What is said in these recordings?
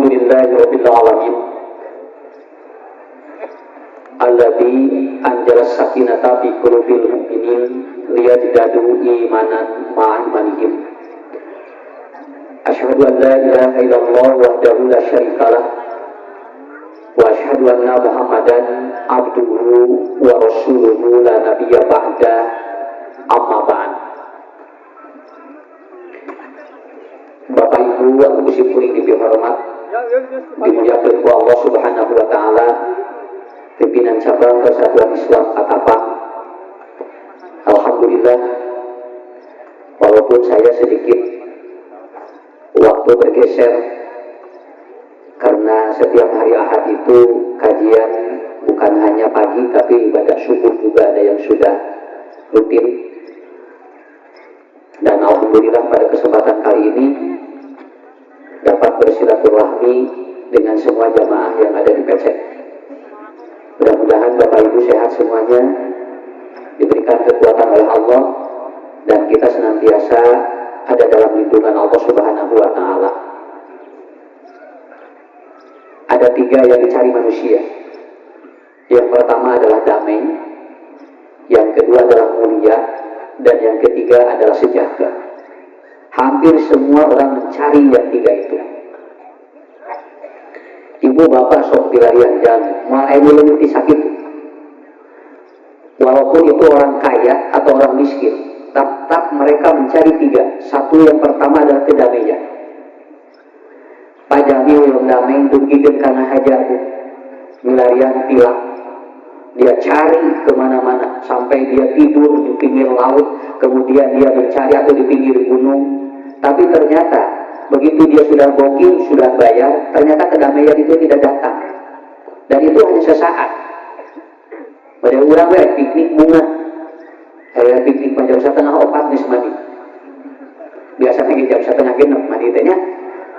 Alhamdulillahirabbil alamin. Alladzi anjala sakinata fi qulubil mu'minin liyazdadu imanan ma'a imanihim. Asyhadu an la ilaha illallah wahdahu la syarikalah wa asyhadu anna Muhammadan abduhu wa rasuluhu la nabiyya ba'da, amma ba'd. Bapak Ibu yang kusipuring dihormat, dimuliakan ku Allah Subhanahu wa taala, pimpinan cabang Persatuan Islam Katapang. Alhamdulillah, walaupun saya sedikit waktu bergeser karena setiap hari Ahad itu kajian bukan hanya pagi tapi ibadah subuh juga ada yang sudah rutin. Dan alhamdulillah pada kesempatan kali ini dapat bersilaturahmi dengan semua jamaah yang ada di PC. Mudah-mudahan Bapak Ibu sehat semuanya, diberikan kekuatan oleh Allah, dan kita senantiasa ada dalam lindungan Allah Subhanahu wa taala. Ada 3 yang dicari manusia. Yang pertama adalah damai, yang kedua adalah mulia, dan yang ketiga adalah sejahtera. Hampir semua orang mencari yang 3 itu. Ibu bapak sok dilarian jalan, malah ibu lebih sakit. Walaupun itu orang kaya atau orang miskin, tetap mereka mencari 3. Satu, yang pertama adalah kedamaian. Pajami yang damai dugikan karena hajaru milarian tilang. Dia cari kemana-mana sampai dia tidur di pinggir laut, kemudian dia mencari atau di pinggir gunung. Tapi ternyata begitu dia sudah booking, sudah bayar, ternyata kedamaian itu tidak datang. Dan itu hanya sesaat. Pada orang piknik bunga, saya piknik jam 3:30 nih mandi. Biasanya jam 3:30 mandi tanya.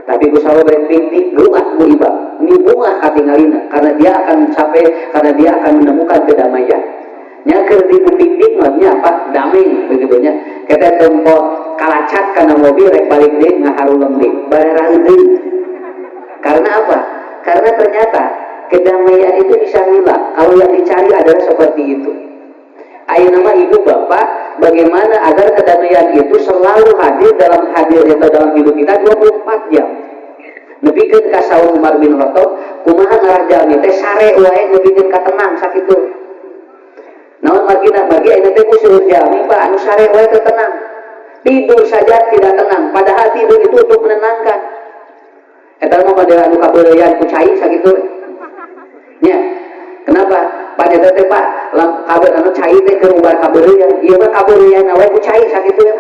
Tapi ku selalu berpiknik bunga ku iba. Ini bunga katingalina karena dia akan mencapai, karena dia akan menemukan kedamaian. Nyakir di piknik maksudnya apa? Damai begitunya. Kita tempat kalacat karena mobil rek balik deh ngaharuleng deh. Barang deh. Karena apa? Karena ternyata kedamaian itu bisa hilang kalau yang dicari adalah seperti itu. Ayo nama ibu bapak, bagaimana agar kedamaian itu selalu hadir atau dalam hidup kita 24 jam. Nebikeun ka saur Umar bin Khattab, kumaha ngarajami teh sare wae nebikeun ka tenang sakitu. Naon margina bagi ayeuna teh usul jami Pak anu sare wae teh tenang. Tidur saja tidak tenang, padahal tidur itu untuk menenangkan. Eta mah model anu kabeureyan ku cai sakitu. Nya, kenapa? Pada teh Pak, kabar anu cai teh keur ubar kabeureyan. Ieu mah kabeureyan we ku cai sakitu ya.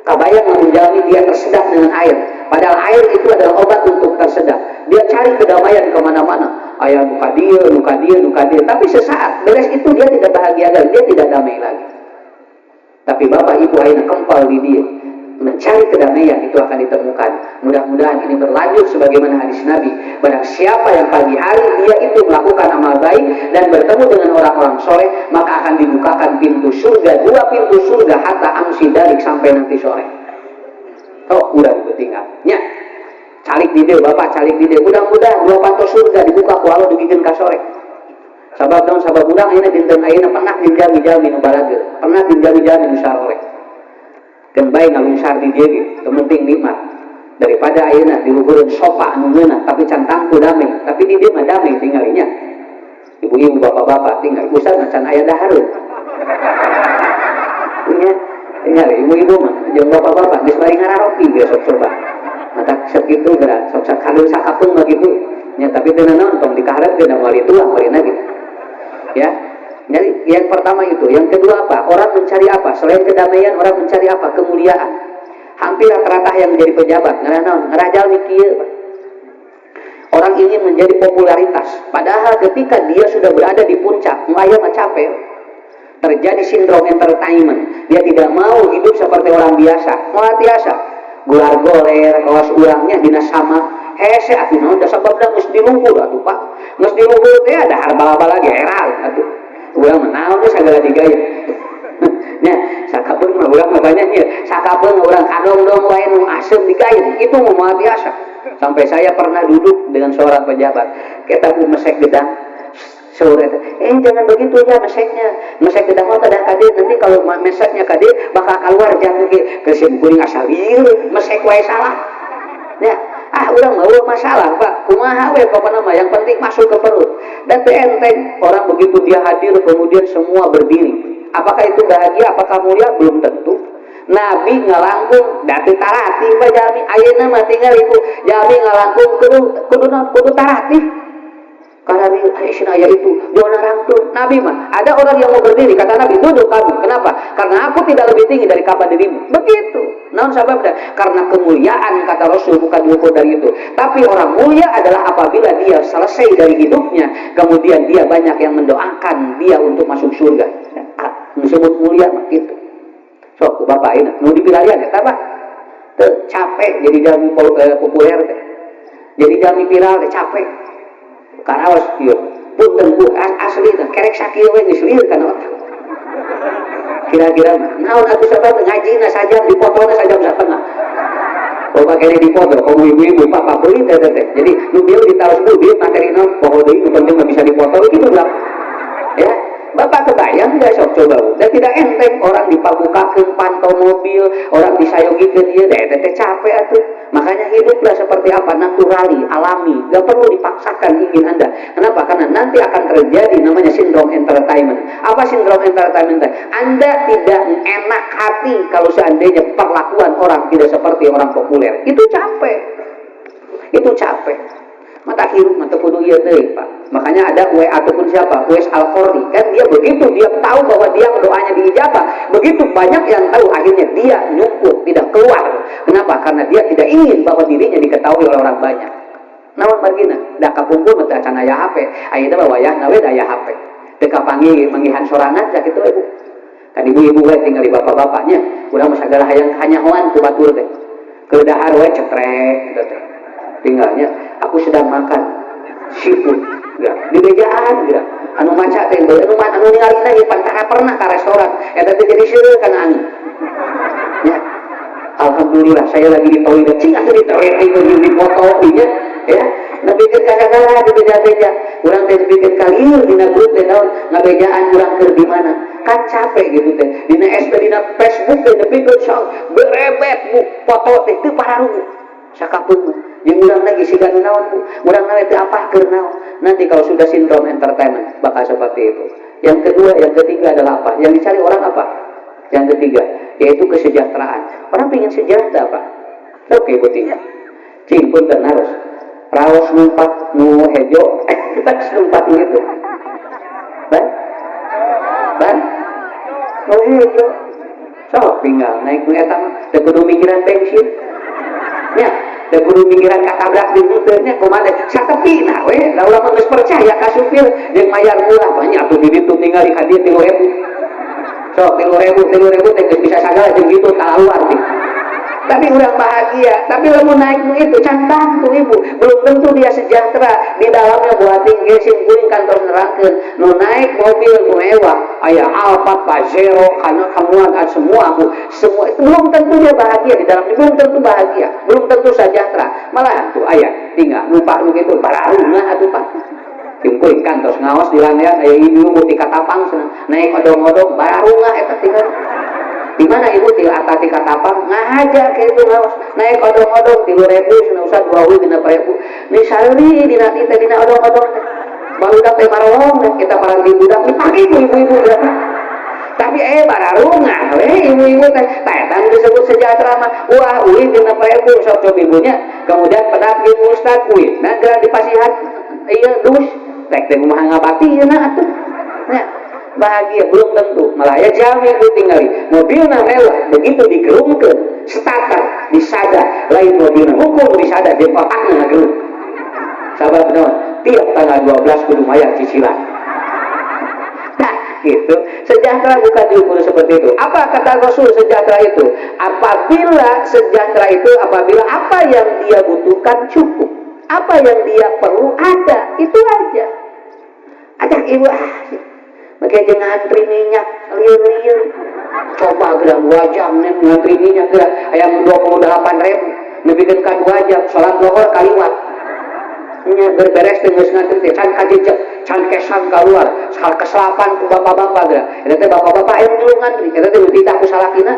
Kabayang lamun jalmi dia tersedak dengan air. Padahal air itu adalah obat untuk tersedak. Dia cari kedamaian kemana-mana. Aya nuka dia. Tapi sesaat beres itu dia tidak bahagia lagi, dia tidak damai lagi. Tapi Bapak Ibu ayeuna kempal di dia. Mencari kedamaian itu akan ditemukan. Mudah-mudahan ini berlanjut sebagaimana hadis Nabi. Barang siapa yang pagi hari dia itu melakukan amal baik dan bertemu dengan orang-orang soleh, maka akan dibukakan pintu surga, 2 pintu surga hatta amsi dalik sampai nanti sore. Oh, udah ditinggal. Nya, calik di dia, Bapak calik di dia. Mudah-mudahan 2 pintu surga dibuka ku Allah dugikeun ka sore. Sabab daun sabab urang ayeuna dinten ayeuna pernah dijami-jami nu balageur, pernah dijami-jami nu sarore. Kan bae ngalungsar di dia gitu, penting nikmat. Daripada ayeuna diluhureun sopa anu ngeunah tapi can tangku damai, tapi di dia mah damai tinggalinya. Ibu-ibu, bapak-bapak tinggal usah can aya dahareun. Punya tinggal ibu-ibu mah jeung bapak-bapak geus bari ngararopi geus sok coba. Mata sakitu geura sok sakaleun sakapeung mah gitu. Nya tapi teu nonton dikaharepkeun moal itu lah marina gitu. Ya. Jadi yang pertama itu, yang kedua apa? Orang mencari apa? Selain kedamaian, orang mencari apa? Kemuliaan. Hampir rata-rata yang menjadi pejabat, ngerajal mikir. Orang ingin menjadi popularitas. Padahal ketika dia sudah berada di puncak, mulai capek. Terjadi sindrom entertainment. Dia tidak mau hidup seperti orang biasa. Malah biasa. Gular goler, kawas urangnya dina sama. Hese atuh naon da sababna geus diluhur atuh Pak. Geus diluhur teh ada harbala-bala geral atuh. Urang menaon teh sagala digaya. Nya, sakapeung mah urang mah banyak ieu. Sakapeung urang kadong-dong wae nu asem digaya, itu mah moal biasa. Sampai saya pernah duduk dengan seorang pejabat, kita bu mesek gedang, sore, jangan begitu ya meseknya, mesek gedang mau kadang kade, nanti kalau meseknya kade bakal keluar jantung ke kuring asal mesek wae salah, ya. Udah mau masalah pak, kumaha we pokoknya mah yang penting masuk ke perut. Dan enteng orang begitu dia hadir kemudian semua berdiri. Apakah itu bahagia? Apakah mulia? Belum tentu. Nabi ngalangkung dati tarati pak jami ayeuna mah tinggal ibu jami ngalangkung kudu tarati. Karena Nabi Aisyah itu jangan rangtung. Nabi mah ada orang yang mau berdiri kata Nabi duduk kamu. Kenapa? Karena aku tidak lebih tinggi dari kapan dirimu. Begitu. Namun sababnya karena kemuliaan kata Rasul bukan diukur dari itu. Tapi orang mulia adalah apabila dia selesai dari hidupnya, kemudian dia banyak yang mendoakan dia untuk masuk surga. Disebut mulia gitu. So, bapak ini mau dipilarian ya, apa? Capek jadi jami populer deh. Jadi jami viral deh capek. Karena awas dia pun tentu asli kerek sakit we geus lieur kana otak. Kira-kira naon atuh sabab ngajina saja dipotona saja satengah. Oh pakai dipoto, kamu ibu-ibu papa beli teh. Jadi nu bieu ditaruh dulu bieu materi naon poho deui nu penting bisa dipoto gitu lah. Ya, Bapak kebayang nggak sok coba? Dan tidak enteng orang dipabukakeun pantau mobil, orang disayogikeun ieu teh capek atuh. Makanya hiduplah seperti apa? Naturali, alami. Gak perlu dipaksakan ingin Anda. Kenapa? Karena nanti akan terjadi namanya sindrom entertainment. Apa sindrom entertainment? Anda tidak enak hati kalau seandainya perlakuan orang tidak seperti orang populer. Itu capek. Itu capek. Mata hirup, mata kudu iya deh, Pak. Makanya ada ataupun siapa? Uwais Al-Qarni. Kan dia begitu, dia tahu bahwa dia doanya diijabah. Begitu banyak yang tahu, akhirnya dia nyumput, tidak keluar. Kenapa? Karena dia tidak ingin bahwa dirinya diketahui oleh orang banyak. Namun bagina, dah kapumpul mata can aya HP. Ayeuna bawa ya nawe daya HP. Teu kapanggih manggihan sorangan sak kitu Ibu. Kan ibu-ibu we tinggal di bapak-bapaknya, urang mah sagala hayang hanyahoan ku batur teh. Keudahar we cetrek gitu teh. Tinggalnya aku sedang makan seafood ya di bejaan ya anu maca teh anu ningalina ieu pantara pernah ka restoran eta teh jadi seueur kana angin ya alhamdulillah saya lagi di toilet cing atuh di toilet di foto dinya ya napikeun ka sagala di beja-beja urang teh dipikeun ka lieur dina grup teh naon ngabejaan urang keur di mana kan capek gitu teh dina SP dina Facebook teh dipikeun sok berebet bu foto teh teu pararung sakapeung yang urang lagi sigan naon bu urang nawe teh apa keur naon nanti kalau sudah sindrom entertainment bakal seperti itu. Yang kedua, yang ketiga adalah apa? Yang dicari orang apa? Yang ketiga yaitu kesejahteraan. Orang ingin sejahtera Pak. Oke butinya cing punten harus raos numpak nu hejo kita numpak gitu ban nu hejo sok tinggal naik nu eta mah teu kudu mikiran bensin ya teu kudu mikiran katabrak di muteurnya kumaha satepina we da urang geus percaya ka supir jeung mayar murah banyak atuh di ditu tinggal di ka dieu 3.000 sok 3.000 teh geus bisa sagala jeung kitu talaluar teh. Tapi urang bahagia, tapi lamun naik itu cantang tuh ibu, belum tentu dia sejahtera di dalamnya buat tinggi simkuring kantor nerangkeun nu naik mobil mewah aya Alphard Pajero kana kamuan semua itu belum tentu dia bahagia di dalamnya, belum tentu bahagia, belum tentu sejahtera. Malah tuh aya tinggal numpak nu kitu bararungan atuh Pak. Simkuring kantor ngaos di landean aya ibu muti katapang naik odong-odong bararungan eta tinggal. Di mana ibu tidak atati katapang ngahaja kayak itu ngaos naik odong-odong 3.000 cenah usah 2.000 dina 3.000 ni sareuri dina teh dina odong-odong baru teh marolong dan kita para budak dipake ibu-ibu dah tapi bararungan we ibu-ibu teh eta disebut sejahtera mah wah uih dina 3.000 sok coba ibunya kemudian pedak di ustad uih nah geura dipasihan ieu dus rek teh kumaha ngabatina atuh nya bahagia belum tentu malah ya jami itu tinggali mobilnya mewah begitu digerungkeun starter disada lain mobilnya hukum disada di otaknya ngagerung sahabat naon tiap tanggal 12 kudu mayar cicilan nah gitu sejahtera bukan diukur seperti itu. Apa kata Rasul sejahtera itu? Apabila sejahtera itu apabila apa yang dia butuhkan cukup, apa yang dia perlu ada, itu aja. Ajak ibu pakai ngantri minyak liur-liur coba gerak 2 jam nih ngantri minyak gerak ayam 28.000 Nebikeun ka 2 jam salat lohor kaliwat. Nya berberes teh geus ngantri teh can kajejeg, can kesan keluar, sakal keselapan ku bapak-bapak geura. Eta teh bapak-bapak aya nu ngantri, eta teh dititah ku salakina,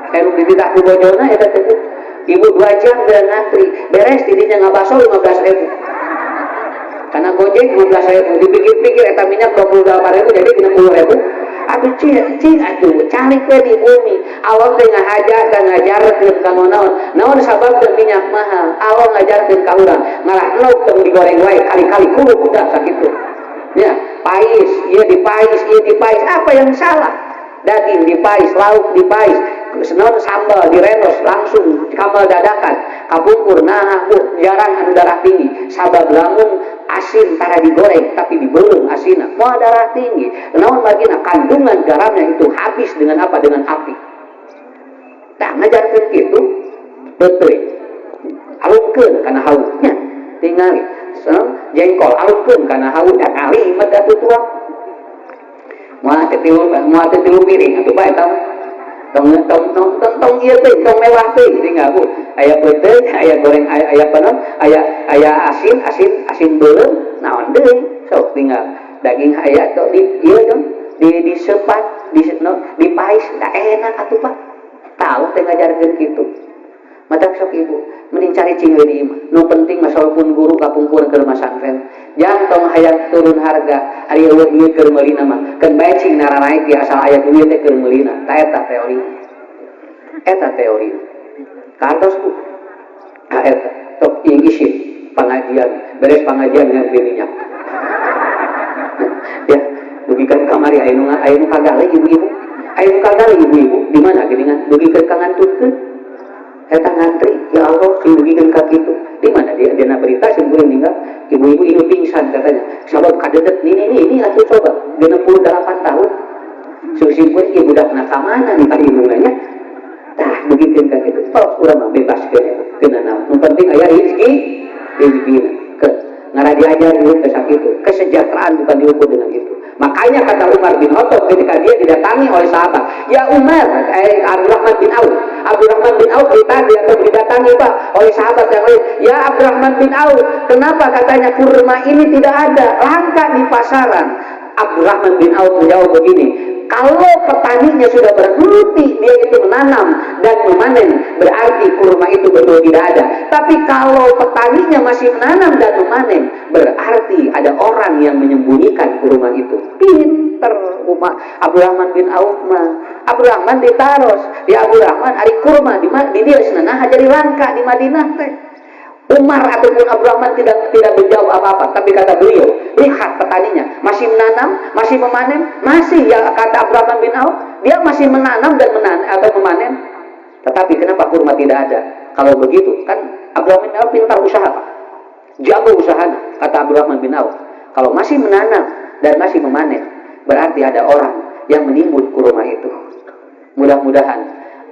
aya nu dititah ku bojona eta teh. Ibu 2 jam geura ngantri, beres tidinya ngabaso 15.000. Karena Gojek 15.000, dipikir-pikir eta minyak 28.000 jadi 60.000. Aduh cing atuh cari ke di bumi. Allah teh ngajarkeun ka naon sabab teh minyak mahal. Allah ngajarkeun ka urang ngalah euk teu digoreng wae kali-kali kudu budak sakitu. Ya, pais, ieu dipais, apa yang salah? Daging dipais, lauk dipais, naon sambal direnos langsung kamal dadakan, kapungkur nah jarang anu darah tinggi. Sabab lamun asin tara digoreng tapi dibeulung asina moal darah tinggi. Naon bagina kandungan garamnya itu habis dengan apa? Dengan api. Tah ngajarkeun kitu teuing. Alungkeun kana hautnya tingali. Jengkol alungkeun kana haut da kalimat atuh tuang. Moal teh tilu piring atuh bae eta. Tong ieu teh tong mewah teh tinggal bu. Aya peuteut, aya goreng, aya panon, aya asin beuleum, naon deui sok tinggal. Daging aya tok di ieu dong, disepat, dipais, da enak atuh Pak. Tahu teh ngajarkeun kitu. Matak sok ibu, mending cari cing deui imah. Nu penting mah salepun guru kapungkur ke rumah santren. Jang tong hayang turun harga, ari eueuh ieu keur meulina mah. Keun bae cing naranaik ge asal aya duit teh keur meulina. Ta eta teori. Eta teori. Kantos Bu. Eta tok isi pengajian, beres pengajian dengan minyak. Ya, dugikan kamari aya nu kagale ibu-ibu. Aya nu kagale ibu-ibu di mana geuningan dugikeun ka ngantunkeun. Eta ngantri, ya Allah, sing dugikeun ka kitu. Di mana dia berita sing kuring ninggal ibu-ibu ini pingsan katanya. Sabab kadedet ini atuh coba 68 tahun. Susipun ieu budak ka mana nih tadi ibunganya. Tah dugikeun ka kitu. Tos urang mah bebas keuna naon. Nu penting aya rezekina. Ngara diajar dulu ke sakitu. Kesejahteraan bukan diukur dengan itu. Makanya kata Umar bin Khattab ketika dia didatangi oleh sahabat, ya Umar, Abdurrahman bin Auf. Abdurrahman bin Auf didatangi Pak oleh sahabat yang lain. Ya Abdurrahman bin Auf, kenapa katanya kurma ini tidak ada, langka di pasaran? Abdurrahman bin Auf menjawab begini, kalau petaninya sudah berhenti dia itu menanam dan memanen, berarti kurma itu betul tidak ada. Tapi kalau petaninya masih menanam dan memanen, berarti ada orang yang menyembunyikan kurma itu. Pinter Abdurrahman bin Auf mah. Abdurrahman ditaros di Abdurrahman ari kurma di dia senanah jadi langka di Madinah teh. Umar ataupun Abdurrahman tidak menjawab apa-apa, tapi kata beliau, lihat petaninya masih menanam, masih memanen, masih ya kata Abdurrahman bin Auf, dia masih menanam dan memanen. Tetapi kenapa kurma tidak ada? Kalau begitu kan Abdurrahman bin Auf pintar usaha, jago usahanya. Kata Abdurrahman bin Auf, kalau masih menanam dan masih memanen, berarti ada orang yang menimbun kurma itu. Mudah-mudahan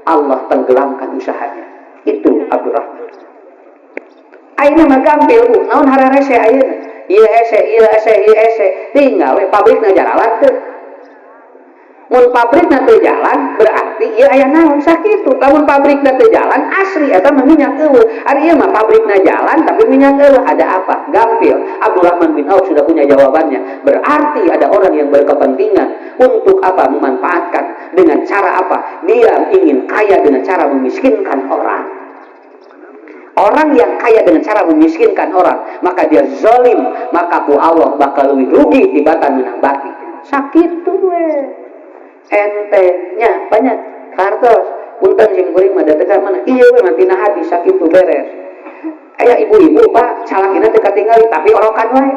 Allah tenggelamkan usahanya. Itu Abdurrahman. Ayeuna mah gampil Bu, naon hararese ayeuna. Ieu hese, tinggal we pabrikna jaralan teu. Mun pabrikna teu jalan, berarti ieu aya naon sakitu. Lamun pabrikna teu jalan, asli eta mah minyak eueuh. Ari ieu mah pabrikna jalan tapi minyak eueuh, ada apa? Gampil. Abdurrahman bin Auf sudah punya jawabannya. Berarti ada orang yang berkepentingan untuk apa? Memanfaatkan dengan cara apa? Dia ingin kaya dengan cara memiskinkan orang. Orang yang kaya dengan cara memiskinkan orang, maka dia zalim, maka ku Allah bakal lebih rugi tibatan menang bati. Sakit tuh entenya banyak kartos punten sing kuring mah datang mana iya we mantina hati sakit tuh beres. Aya ibu-ibu Pak salakina teu katingali tapi orokan wae.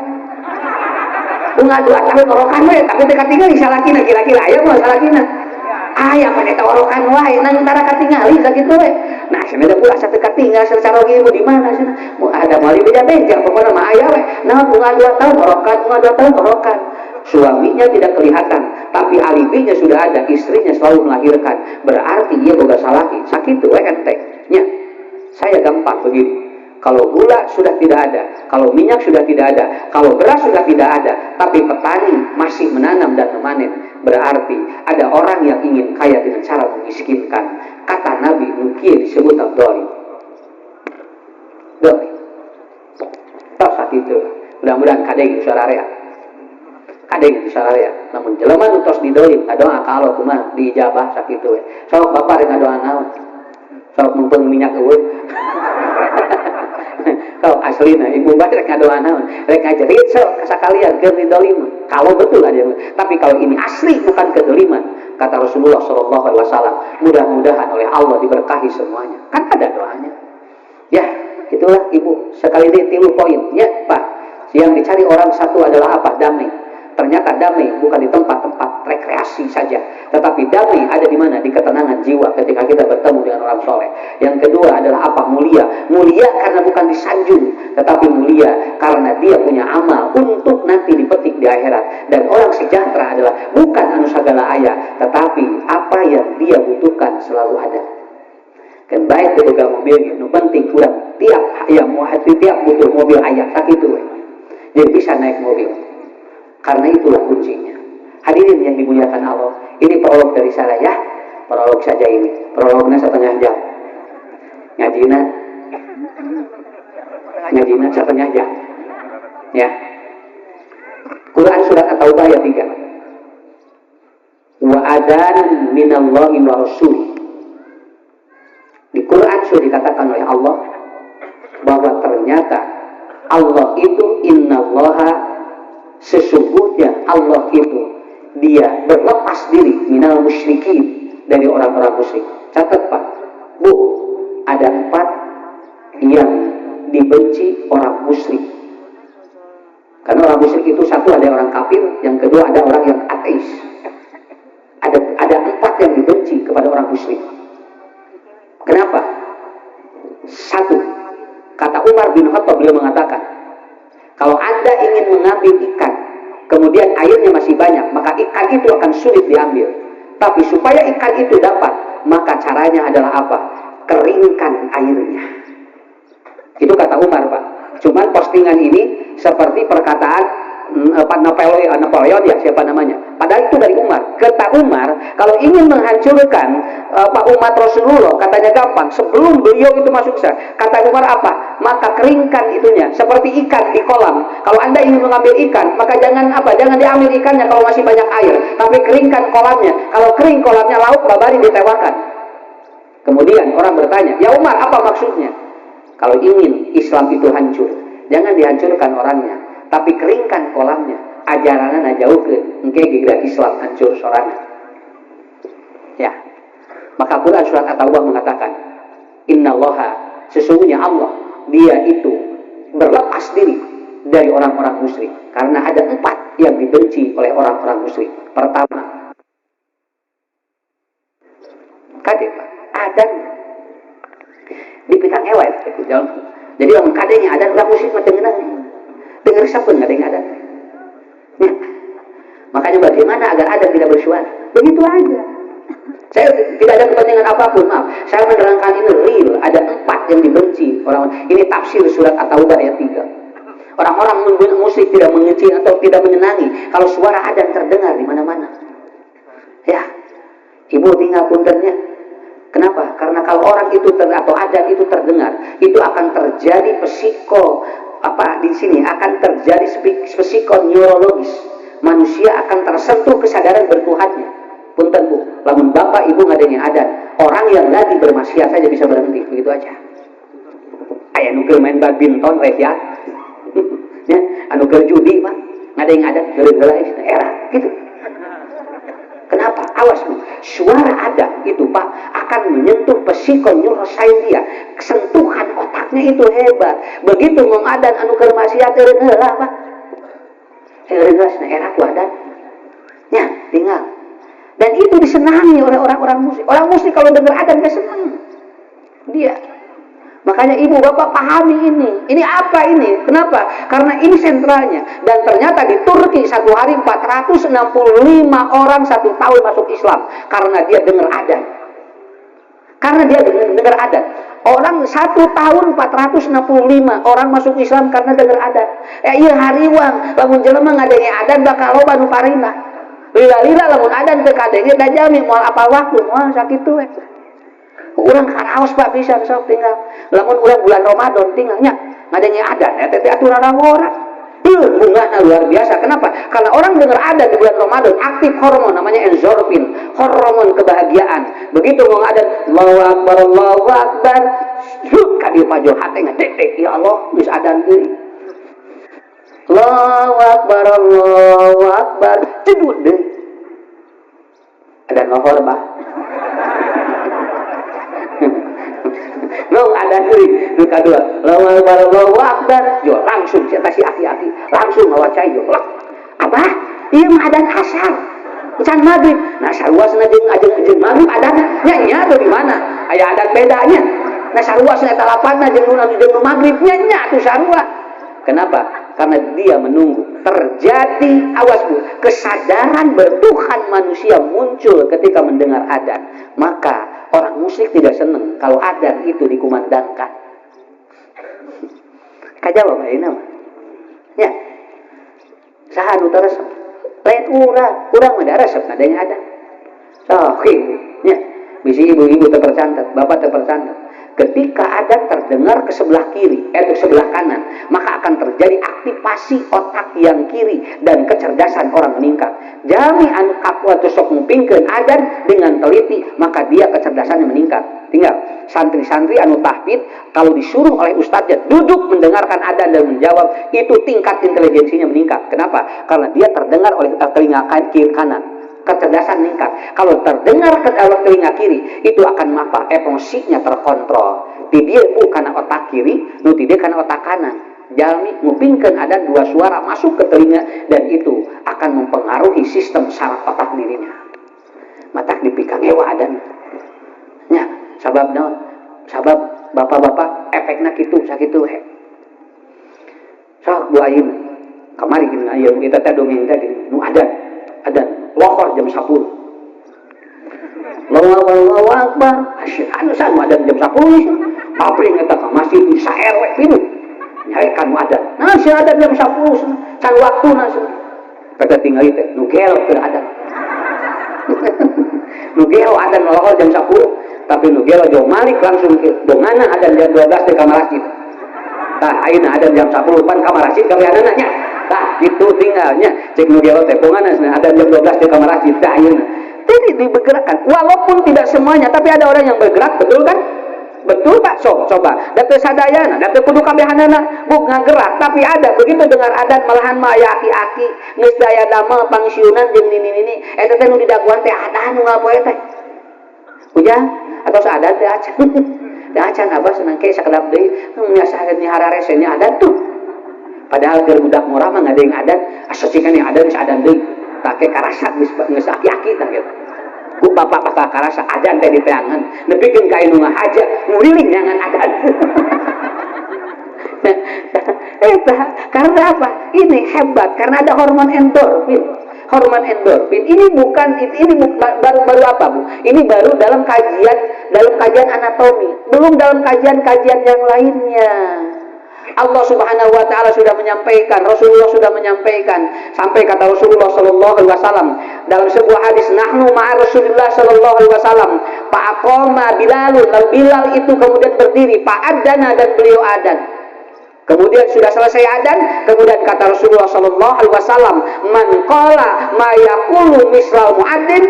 Ngadu atawe orokan wae tapi teu katingali salakina kira-kira aya mah salakina. Aya mah eta orokan wae nang tara katingali sakitu we. Nah, cenah da pula satekat tinggal secara ibu di mana cenah? Mu ada mali beja-beja pokona mah aya we. Nah, bunga 2 tahun orokan. Suaminya tidak kelihatan, tapi alibinya sudah ada, istrinya selalu melahirkan. Berarti ia boga salaki. Sakitu we enteng. Nya. Saya gampang begini. Kalau gula sudah tidak ada, kalau minyak sudah tidak ada, kalau beras sudah tidak ada, tapi petani masih menanam dan memanen, berarti ada orang yang ingin kaya dengan cara memiskinkan. Kata Nabi, mungkin disebut Abdul. kadeng sararea. Kadeng sararea. Namun jelema nu tos didolim ngadoa ka Allah kumaha diijabah sakitu we. Sok bapak rek ngadoa naon? Sok mumpung minyak eueuh. Kalau aslina ibu bapak rek ngadoa naon? Rek ngajerit sok kasakalian keur didolim. Kalau betul aja. Tapi kalau ini asli bukan kedoliman, kata Rasulullah Shallallahu Alaihi Wasallam, mudah-mudahan oleh Allah diberkahi semuanya. Kan ada doanya. Ya, itulah ibu. Sekali ini 3 poin. Ya Pak, yang dicari orang satu adalah apa? Damai. Ternyata damai bukan di tempat-tempat rekreasi saja, tetapi damai ada di mana? Di ketenangan jiwa ketika kita bertemu dengan orang soleh. Yang kedua adalah apa? Mulia. Mulia karena bukan disanjung, tetapi mulia karena dia punya amal untuk nanti dipetik di akhirat. Dan orang sejahtera adalah bukan anu sagala aya, tetapi apa yang dia butuhkan selalu ada. Kan baik boga mobil nu penting kurang tiap aya mau tiap butuh mobil aya sakitu we. Jadi bisa naik mobil. Karena itulah kuncinya. Hadirin yang dimuliakan Allah, ini prolog dari saya ya. Prolog saja ini. Prolognya setengah jam. Ngajina setengah jam. Ya. Quran surat At-Taubah ayat 3. Wa adan minallahi wa rasulih. Di Quran sudah dikatakan oleh Allah bahwa ternyata Allah itu innallaha, sesungguhnya Allah itu dia berlepas diri minal musyrikin, dari orang-orang musyrik. Catat Pak, Bu, ada 4 yang dibenci orang musyrik. Karena orang musyrik itu satu ada orang kafir, yang kedua ada orang yang ateis. Ada 4 yang dibenci kepada orang musyrik. Kenapa? 1, kata Umar bin Khattab, beliau mengatakan, kalau Anda ingin mengambil ikan, kemudian airnya masih banyak, maka ikan itu akan sulit diambil. Tapi supaya ikan itu dapat, maka caranya adalah apa? Keringkan airnya. Itu kata Umar, Pak. Cuman postingan ini seperti perkataan Napoleon ya, siapa namanya? Padahal itu dari Umar. Kata Umar, kalau ingin menghancurkan umat Rasulullah, katanya gampang. Sebelum beliau itu masuk Islam, kata Umar apa? Maka keringkan itunya, seperti ikan di kolam. Kalau Anda ingin mengambil ikan, maka jangan diambil ikannya kalau masih banyak air, tapi keringkan kolamnya. Kalau kering kolamnya, laut babari ditewakan. Kemudian orang bertanya, ya Umar, apa maksudnya? Kalau ingin Islam itu hancur, jangan dihancurkan orangnya, tapi keringkan kolamnya. Ajaranna najaukeun engke geura Islam hancur sorangan. Ya. Maka Quran surat At-Taubah mengatakan, innallaha, sesungguhnya Allah, dia itu berlepas diri dari orang-orang musyrik. Karena ada 4 yang dibenci oleh orang-orang musyrik. Pertama, kade adan dipitang ewet itu jalan. Jadi orang kadenya adan orang musyrik mah tengenang. Dengar siapa nggak ada yang ada? Ya. Makanya bagaimana agar adan tidak bersuara? Begitu aja. Saya tidak ada kepentingan apapun, maaf. Saya menerangkan ini real. Ada 4 yang dibenci orang. Ini tafsir surat At-Taubah ayat 3. Orang-orang musyrik tidak mengenci atau tidak menyenangi kalau suara adan terdengar di mana-mana. Ya, ibu tinggal puntennya. Kenapa? Karena kalau orang itu atau adan itu terdengar, itu akan terjadi di sini akan terjadi psikoneurologis. Manusia akan tersentuh kesadaran bertuhannya. Punten Bu, lamun bapak ibu ngadengin adan, orang yang lagi bermaksiat saja bisa berhenti, begitu aja. Aya nu keur main badminton rehat. Ya, anu keur judi mah ngadengin adan geura-geura era gitu. Kenapa? Awas Bu, suara adan itu Pak akan menyentuh psikoneuroscience dia. Sentuhan otaknya itu hebat. Begitu ngomong adan anu keur maksiat eureun heula Pak. Heureuh era ku adan. Ya, tinggal. Dan itu disenangi oleh orang-orang musyrik. Orang musyrik kalau dengar adan gak senang. Dia. Makanya ibu bapak pahami ini. Ini apa ini? Kenapa? Karena ini sentralnya. Dan ternyata di Turki satu hari 465 orang 1 tahun masuk Islam. Karena dia dengar adan. Karena dia dengar adan. Orang 1 tahun 465 orang masuk Islam karena dengar adan. Iya hariwang. Lamun jelema ngadenge adan bakal loba nu parina. Lila-lila lamun adan teu kadenge da jami moal apal waktu moal sakitu we. Urang karaos Pak bisa sok tinggal. Lamun urang bulan Ramadan tinggal nya ngadenge adan eta teh aturan orang. bunganya luar biasa. Kenapa? Karena orang dengar adan di bulan Ramadan, aktif hormon namanya endorfin, hormon kebahagiaan. Begitu mau adan, Allahu Akbar, Allahu Akbar, kadi pajol hati ngedetek, ya Allah, bisa adan diri. Allahu Akbar, Allahu Akbar, cedut deh. Adan lohor bah. Lo ada diri, nu kedua, Allahu Akbar, jo langsung saya kasih aki-aki, langsung ngawacai jo, apa? Iya mah adan asar, can maghrib, nah sarwasna jeung maghrib adan nya atau di mana? Aya adan bedanya. Nah sarwasna eta lapatna jeung nu maghrib nya atuh sarua. Kenapa? Karena dia menunggu terjadi, awas Bu, kesadaran bertuhan manusia muncul ketika mendengar adzan. Maka orang musyrik tidak senang kalau adzan itu dikumandangkan. Kajawab ayeuna mah. Ya. Saha nu resep? Lain urang mah da resep adanya adzan. Oke, ya. Bisi ibu-ibu terpercantat, bapak terpercantat. Ketika adzan terdengar ke sebelah kiri, ke sebelah kanan, maka akan terjadi aktivasi otak yang kiri dan kecerdasan orang meningkat. Jami anu kaku atau sok ngupingkeun adzan dengan teliti, maka dia kecerdasannya meningkat. Tinggal santri-santri anu tahfidz kalau disuruh oleh ustadznya duduk mendengarkan adzan dan menjawab, itu tingkat intelijensinya meningkat. Kenapa? Karena dia terdengar oleh telinga kiri kanan. Kecerdasan meningkat. Kalau terdengar ke dalam telinga kiri, itu akan apa? Emosinya terkontrol. Di dia karena otak kiri, nu dia karena otak kanan. Jalmi ngupingkeun ada dua suara masuk ke telinga dan itu akan mempengaruhi sistem saraf otak dirinya. Matak dipikang hewa adan. Nya, sabab naon? Sabab bapak-bapak efekna kitu sakitu he. Sok Bu Ayin. Kamari gini aya kita teh dongeng tadi nu adan lohor jam 10. Allahu Akbar. Anu san adan jam 10. Papring eta ka masjid di saRW pinuh. Nyarekan adan. Nah, si adan jam 10 can waktuna. Kada tinggal teh nu gelo keur adan. Nu gelo adan lohor jam 10, tapi nu gelo jauh malik langsung ke dongana adan jam 12 di kamar masjid. Tah ayeuna adan jam 10 pan kamar masjid kawianana nya. Tah itu tinggalnya cek nu gelo teh pongana ada jam 12 di kamar masjid tah ayeuna. Jadi dibergerakkan walaupun tidak semuanya, tapi ada orang yang bergerak, betul kan? Betul Pak? Coba. Datu sadayana, datu kudu kabehanana buk ngagerak, tapi ada begitu dengar adan malahan mah aya aki-aki geus daya damel pangsiunan jeung nini eta teh nu didaguan teh adan nu ngapoe teh. Ujang atau saadan teh acan. Da acan abah senang ke sakedap deui nya saha nyahara resenya adan tuh. Padahal keur budak murah mah ngadeng adan, asosikan yang adan geus adan deui. Take karasa geus aki-aki tah gitu. Ku bapak-bapak karasa adan teh diteangan, nepikeun ka anu ngahaja, nguriling nyangan adan. Eta karena apa? Ini hebat karena ada hormon endorfin. Hormon endorfin ini baru apa Bu? Ini baru dalam kajian anatomi, belum dalam kajian yang lainnya. Allah Subhanahu wa taala sudah menyampaikan, Rasulullah sudah menyampaikan, sampai kata Rasulullah sallallahu alaihi wasallam dalam sebuah hadis, nahnu ma'a Rasulullah sallallahu alaihi wasallam, fa'aqama Bilalun, lalu Bilal itu kemudian berdiri, fa'adzana dan beliau adzan. Kemudian sudah selesai adzan, kemudian kata Rasulullah sallallahu alaihi wasallam, man qala ma yaqulu misral muadzin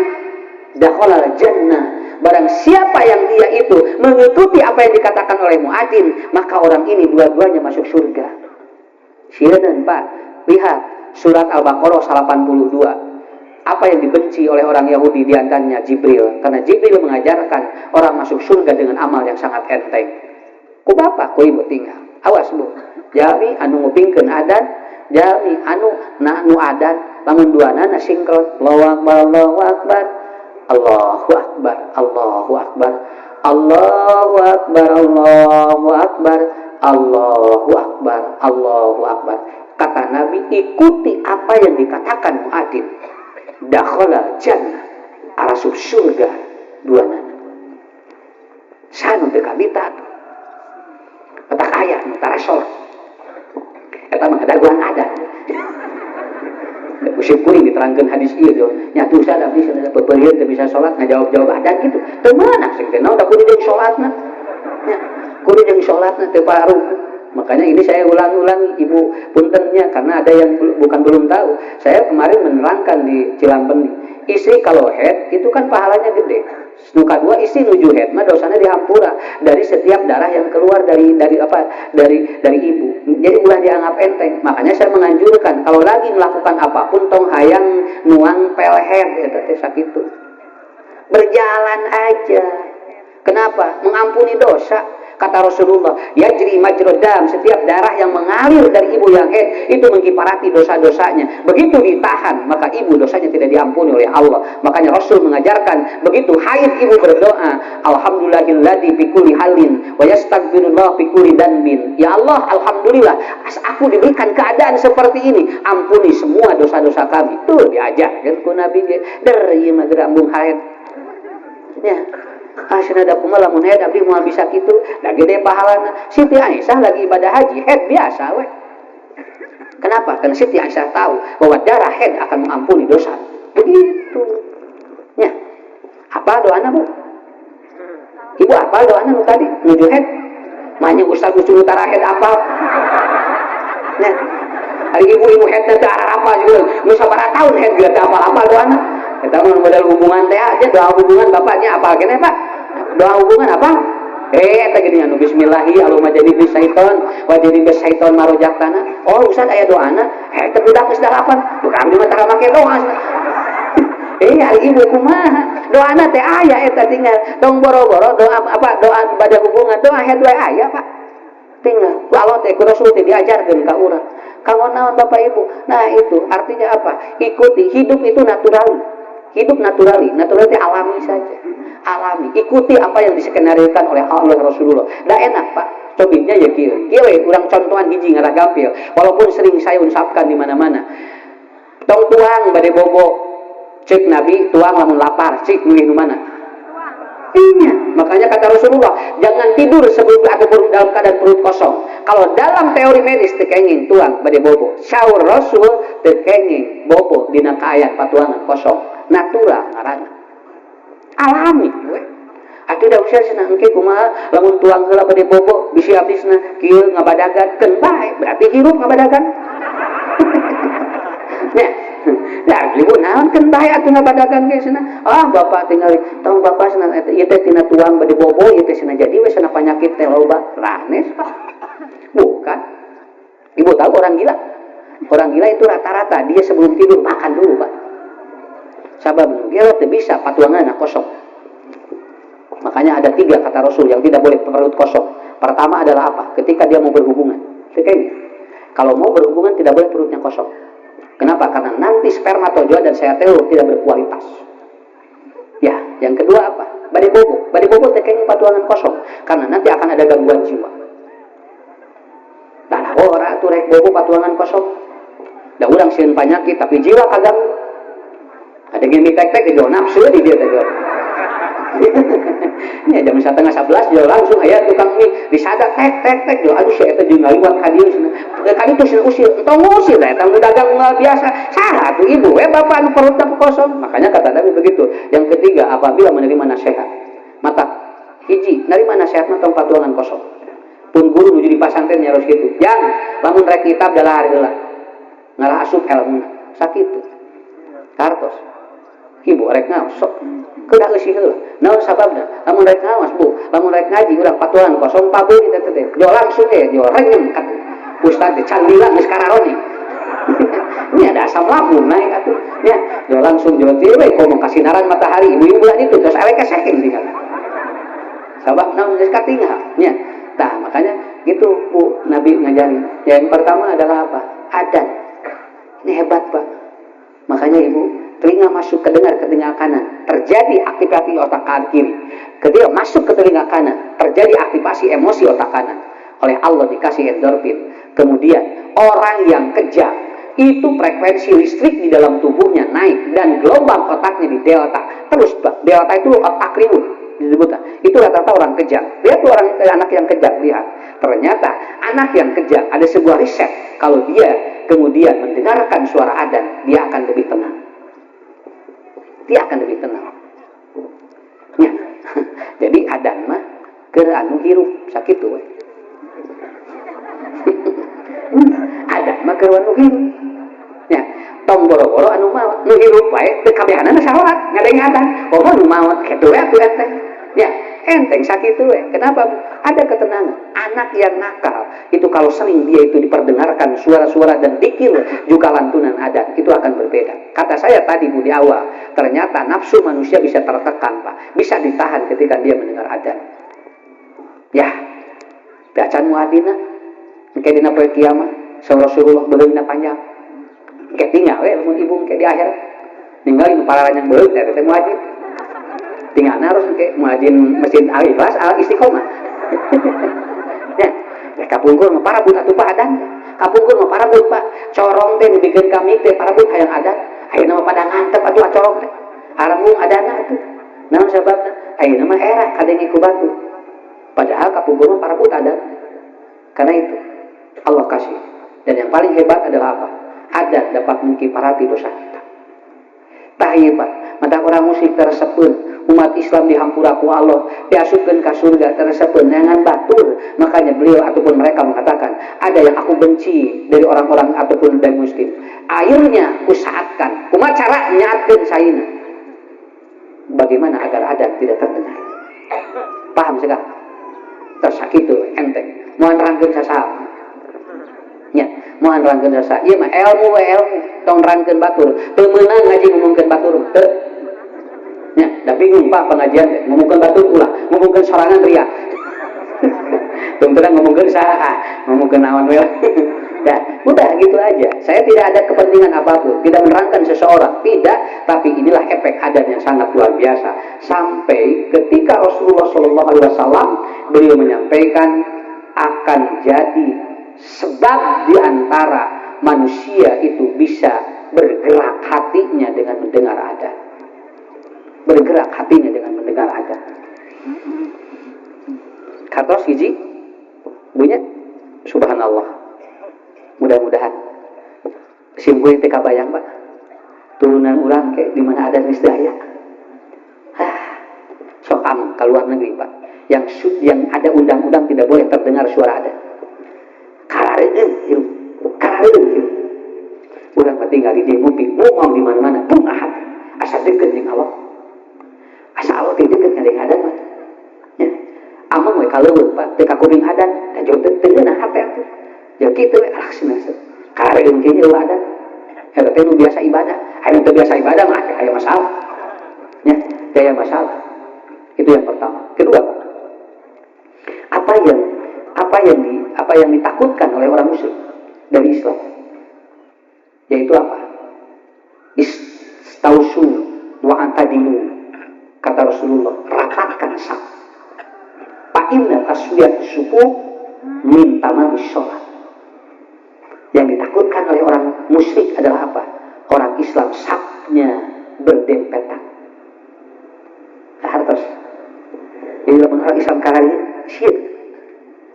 dakhala al-jannah. Barang siapa yang dia itu mengikuti apa yang dikatakan oleh muadzin, maka orang ini dua-duanya masuk surga. Silakan Pak, lihat surat Al-Baqarah 82. Apa yang dibenci oleh orang Yahudi diantaranya Jibril, karena Jibril mengajarkan orang masuk surga dengan amal yang sangat enteng. Ku bapak, ku ibu tinggal. Awas Bu, jami anu ngupingkeun adan, jami anu nu adan, lamun duana na sinkron. Allahu Akbar, Allahu Akbar. Allahu Akbar, Allahu Akbar, Allahu Akbar, Allahu Akbar, Allahu Akbar, Allahu Akbar. Kata Nabi, ikuti apa yang dikatakan muadzin. Dakhala jannah, arasub surga duana. Sanu teu kabita atuh. Petak aya nu tarasor. Eta mah daguan adat. Usip kuring diterangkan hadis ieu nya tuh sadap bisa pepeulieun teu bisa salat ngajawab-jawab adan gitu. Teu meunang sing teh naon da kudu jeung salatna. Nya kudu jeung salatna teu paruh. Makanya ini saya ulang-ulang Ibu puntennya, karena ada yang bukan belum tahu. Saya kemarin menerangkan di Cilampen, istri kalau head itu kan pahalanya gede. Nuka dua istri nuju head mah dosanya dihampura dari setiap darah yang keluar dari ibu. Jadi ulah dianggap enteng. Makanya saya menganjurkan kalau lagi melakukan apapun tong hayang nuang pel head eta sakitu. Berjalan aja. Kenapa? Mengampuni dosa. Kata Rasulullah, yajri majrad dam, setiap darah yang mengalir dari ibu yang haid itu mengkifarati dosa-dosanya. Begitu ditahan, maka ibu dosanya tidak diampuni oleh Allah. Makanya Rasul mengajarkan, begitu haid ibu berdoa, alhamdulillahilladzi fi kulli halin wa yastaghfirullah fi kulli danbin. Ya Allah, alhamdulillah aku diberikan keadaan seperti ini, ampuni semua dosa-dosa kami. Tuh diajarkan ku Nabi dari magrambung haid. Ya. Asana kumaha lamun head abdi moal bisa kitu, da gede pahalana. Siti Aisyah lagi ibadah haji head biasa we. Kenapa? Karena Siti Aisyah tahu bahwa darah head akan mengampuni dosa. Begitu. Ya. Apa doana, Bu? Ibu apa doana nu tadi? Nuju head. Manya Ustaz Gusti Utara head apa? Ya. Hari ibu head teh apa juga. Nu sabaraha taun head geus apa doana. Kita mau modal hubungan teh aja, doa hubungan bapaknya apa gini Pak? Doa hubungan apa? Eta gini anu bismillahi Allahumma jannibni syaiton wa jannibni syaiton marojaktana. Oh Ustaz aya doana, eta budak geus dalapan. Bukan mah tara make doa. Hari ibu kumaha? Doana teh aya eta tinggal tong boro-boro doa apa doa ibadah hubungan doa het wae aya Pak. Tinggal Allah teh ku Rasul teh diajarkeun ka urang. Kamu naon Bapak Ibu? Nah itu artinya apa? Ikuti, hidup itu natural. Hidup naturali itu alami saja. Alami, ikuti apa yang diskenariokan oleh Allah Rasulullah. Da enak Pak, cobitnya ya kieu. Kieu we urang contohan hiji ngarah gampil. Walaupun sering saya unsapkan di mana-mana. Tong tuang bade bobo. Cek Nabi tuang lamun lapar, cek milih nu mana? Iya, makanya kata Rasulullah, jangan tidur sebelum ada perut dalam keadaan perut kosong. Kalau dalam teori medis tekenging tuang bade bobo. Syaur Rasul tekenging bobo dina kaayat patuangan kosong. Natural ngaranna. Alami we. Atuh da usah cenah engke kumaha lamun tuang heula bade bobo bisi abisna kieu ngabadagan keun bae, berarti hirup ngabadagan. Nya, da ibu naon keun bae atuh ngabadagan ge cenah. Ah bapak tinggal tong bapak cenah eta ieu teh tina tuang bade bobo ieu teh cenah jadi we cenah panyakit teh loba. Rahnes Pak. Bukan. Ibu tahu orang gila? Orang gila itu rata-rata dia sebelum tidur makan dulu Pak. Sabab gila tidak bisa patuangan kosong. Makanya ada 3 kata Rasul yang tidak boleh perut kosong. Pertama adalah apa? Ketika dia mau berhubungan. Kalau mau berhubungan tidak boleh perutnya kosong. Kenapa? Karena nanti spermatozoa dan seatelur tidak berkualitas. Ya, yang kedua apa? Bade bobo. Bade bobo tekeng patuangan kosong. Karena nanti akan ada gangguan jiwa. Nah, orang itu rek bobo patuangan kosong. Da urang sieun penyakit tapi jiwa kagak. Ada gini tek-tek jual nafsu di dia jual. Ini jam 10:30 jual langsung aya tukang mie disadak tek jual. Aduh saya eta jeung ngaliwat ka dieu cenah. Kali itu usir, entong usir da eta dagang biasa. Salah tuh ibu, bapak anu perutna kosong. Makanya kata Nabi begitu. Yang ketiga, apabila menerima nasihat. Mata hiji, nerima nasihat mah tong patuangan kosong. Pun guru nuju di pasantren nyaros kitu. Jang, lamun rek kitab dalah hari heula. Ngalah asup ilmuna. Sakitu. Kartos. Ibu rek ngaos sok keudah eusi heula. Naon sababna? Lamun rek ngaos Bu, lamun rek ngaji urang patuan kosong pabeuri teh teh. Jo langsung jo renyem ka ustaz teh candila geus kararoni. Ini ada asam lambung naik atuh. Ya, jo langsung jo teh we komo kasinaran matahari ibu-ibu bulan itu terus awe kesehing tinggal. Sabab naon geus katinggal. Ya. Tah, makanya gitu Bu Nabi ngajarin. Yang pertama adalah apa? Adan. Ini hebat Pak. Makanya Ibu telinga masuk ke telinga kanan, terjadi aktivasi otak kiri. Ketika masuk ke telinga kanan, terjadi aktivasi emosi otak kanan. Oleh Allah dikasih endorfin. Kemudian orang yang kejam itu frekuensi listrik di dalam tubuhnya naik dan gelombang otaknya di delta. Terus delta itu otak riwut disebutkan. Itu rata-rata orang kejam. Lihat tuh anak yang kejam, lihat. Ternyata anak yang kejam ada sebuah riset kalau dia kemudian mendengarkan suara adzan, dia akan lebih tenang. Dia akan lebih tenang. Ya. Jadi adzan mah keur anu hirup sakitu we. adat mah keur nu hirup nya tong boro-boro anu maot nu hirup wae teu kabehanana salat ngadeng adan komo nu maot kitu we atuh ente ya enteng sakitu we kenapa ada ketenangan anak yang nakal itu kalau sering dia itu diperdengarkan suara-suara dan dikir juga lantunan adat itu akan berbeda kata saya tadi Bu di awal ternyata nafsu manusia bisa tertekan Pak bisa ditahan ketika dia mendengar adat ya bacaan muadina engke dina poe kiamat saur Rasulullah beulina panjang engke tinggal we lamun ibu engke di akhirat ninggalin para yang beuleuh teh muadzin tinggalna harus engke muadzin masjid Al-Ikhlas Al-Istiqomah ya kapungkur mah para buta atuh padan kapungkur mah para buta corong teh dibikeun kami teh para buta hayang adat ayeuna mah pada ngantep atuh corong teh aremung adana atuh naon sababna ayeuna mah era kadenge ku batu padahal kapungkur mah para buta adat karena itu Allah kasih dan yang paling hebat adalah apa adat dapat mengkifarati dosa kita tah ieu Pak mata orang musyrik teresepeun umat Islam dihampura ku Allah diasupkeun ka surga teresepeun neangan batur makanya beliau ataupun mereka mengatakan ada yang aku benci dari orang-orang ataupun dari muslim airnya kusaatkan kumaha cara nyaatkeun saina bagaimana agar adat tidak terdengar paham sekarang terus sakitu enteng moal nerangkeun sasaha nya moal nerangkeun sasaha ieu mah ilmu tong nerangkeun batur teu meunang ngaji ngomongkeun batur teu nya da bingung Pak pengajian teh ngomongkeun batur ulah ngomongkeun sorangan ria tong terang ngomongkeun saha ngomongkeun naon we dah udah gitu aja saya tidak ada kepentingan apapun tidak menerangkan seseorang tidak tapi inilah efek adat yang sangat luar biasa sampai ketika Rasulullah SAW beliau menyampaikan akan jadi sebab diantara manusia itu bisa bergerak hatinya dengan mendengar adat bergerak hatinya dengan mendengar adat kartos hiji punya subhanallah mudah-mudahan simkuring teh kabayang Pak turunan urang ke di mana ada nisdaya sok am ke luar negeri Pak yang ada undang-undang tidak boleh terdengar suara adat karareun hirup urang mah tinggal di ngupi ngomong di mana-mana pung ahad asa deukeut jeung Allah asa Allah teh deukeut ngadeng adat mah nya amang we kaleuweut Pak teu ka kuping adat da jauh teu ngeunah hate atuh ya kitu we laksana karareun kieu nya adat eta teh nu biasa ibadah aya teu biasa ibadah mah aya masalah nya aya masalah itu yang pertama kedua apa yang ditakutkan oleh orang musyrik dari Islam yaitu apa istausu wa antadilu kata Rasulullah rapatkan saf fa inna taswiyat sufuh min tamamis shalah yang ditakutkan oleh orang musyrik adalah apa orang Islam safnya berdempetan hartos jadi orang Islam karari syirik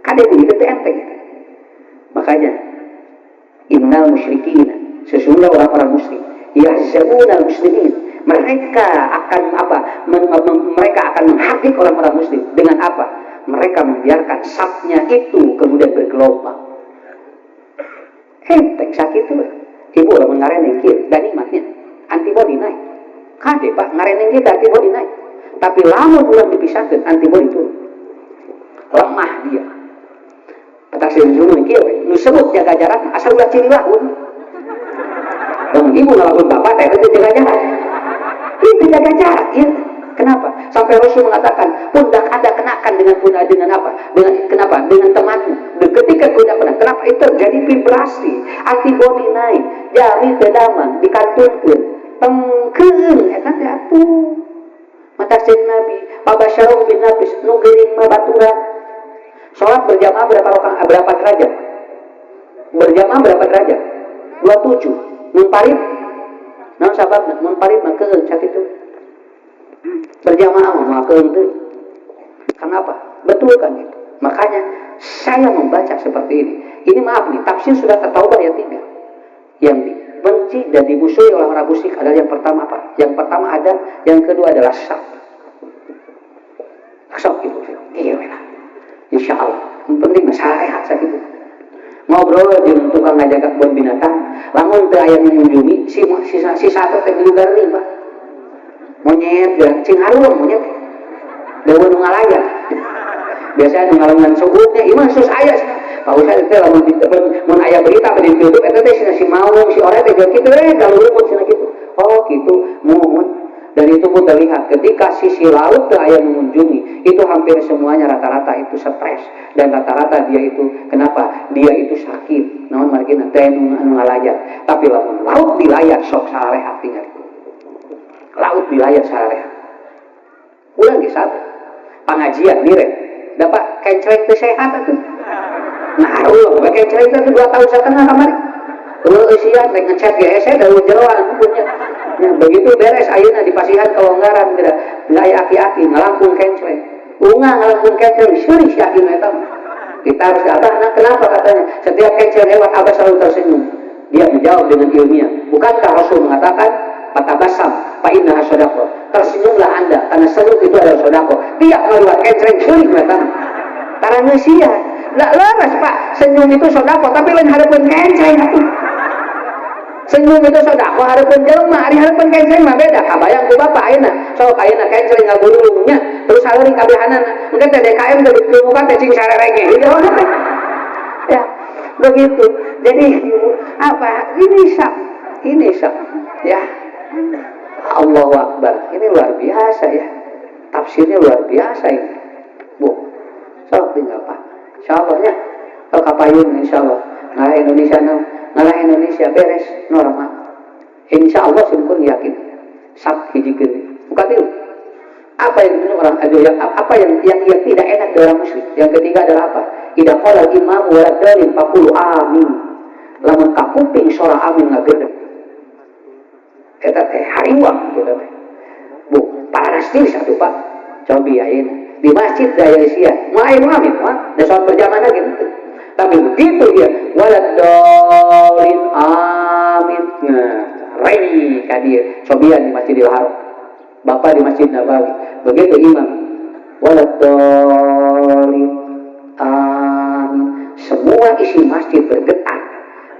kadang begitu enteng makanya innal musyrikin sesungguhnya orang-orang musyrik yahzabuna muslimin mereka akan mereka akan menghardik orang-orang muslim dengan apa mereka membiarkan safnya itu kemudian bergelombang enteng sakitu ibu lamun ngareneng kieu ganimatnya antibody naik kade Pak ngareneng kieu antibody naik tapi lamun ulang dipisahkeun antibody turun lemah dia petak seunjung kieu nu sebut jaga jarak asal ulah ciri laun lamun ibu ngalamun bapak teh itu jaga jarak itu jaga jarak ya kenapa sampai Rasul mengatakan pundak Anda kenakan dengan apa dengan temanmu ketika pundak kena kenapa itu terjadi vibrasi antibody naik jari tedamang dikantunkeun tengkeun eta teh atuh mata cek Nabi pabasyaru bin nafis nu geuning mah baturan salat berjamaah berapa derajat berjamaah berapa derajat 27 munfarid naon sababna munfarid mah keun sakitu berjamaah mah keun teh kenapa betul kan itu makanya saya membaca seperti ini maaf nih tafsir sudah At-Taubah ayat 3 yang dibenci dan dimusuhi oleh orang musyrik adalah yang pertama apa yang pertama ada yang kedua adalah syak gitu iya lah insyaallah yang penting masalah rehat sakitu mau ngobrol jeung tukang ngajaga kebun binatang, lamun teu aya mengunjungi si satu teh juga riba. Monyet gerak cing harum monyet. Dewe nu ngalayan. Biasanya nu ngalungan suhutnya ieu mah sus aya. Pak Ustaz teh lamun mun aya berita di YouTube eta teh si maung si orek teh kitu kalau lumut cenah kitu. Oh gitu, mumun. Dan itu pun terlihat ketika sisi laut teu aya mengunjungi, itu hampir semuanya rata-rata itu stres dan rata-rata dia itu kenapa? Dia itu sakit. Naon margina teh nu ngalayan. Tapi lamun laut dilayat sok sarehat tinggal. Laut dilayat sarehat. Ulang di satu pengajian nire dapat kencreng teu sehat atuh. Nah, ulah kencreng teh 2 tahun setengah kamari. Kalau usia rek ngecek GSE daun jeroan punya. Ya, begitu beres ayeuna di pasihan kelonggaran tidak aya aki-aki ngalangkung kencreng. Unga ngalangkung kencreng seueur si aki eta. Kita harus abah, nah kenapa katanya? Setiap kencreng lewat abah selalu tersenyum. Dia menjawab dengan ilmiah. Bukankah Rasul mengatakan patabasam fa innaha shadaqah. Tersenyumlah Anda karena senyum itu adalah sedekah. Tiap lewat kencreng seueur eta. Karena sia. Lah leres Pak, senyum itu sedekah tapi lain hareupeun kencreng atuh. Senyum itu sedekah hareupeun jelema, ari hareupeun kencreng mah beda. Kabayang ku bapak ayeuna, sok ayeuna kencreng ngagulungnya, terus saleuring kabehanana. Engke teh DKM teh di muka teh cing sarerege. Ya, begitu. Jadi apa? Ini sak. Ya. Allahu Akbar. Ini luar biasa ya. Tafsirnya luar biasa ini. Bu. Sok tinggal Pak. Insyaallah ya. Kalau kapayun insyaallah. Ngalah Indonesia beres normal. Insyaallah simpun yakin. Sak hijikeun. Bukan itu. Apa yang orang yang apa yang tidak enak dari orang muslim. Yang ketiga adalah apa? Idza qala al-imam wa radalin faqulu amin. Lamun ka kuping suara amin ngagedeg. Eta teh hariwang gitu teh. Bu, panas di satu Pak. Cobi ayeuna di masjid daya sia. Mulai amin, mah. Da salat berjamaah gitu. Tapi begitu dia waladolin amin. Nah, rei kadir cobian di Masjidil Haram. Bapak di Masjid Nabawi. Begitu imam waladolin amin. Semua isi masjid bergetar.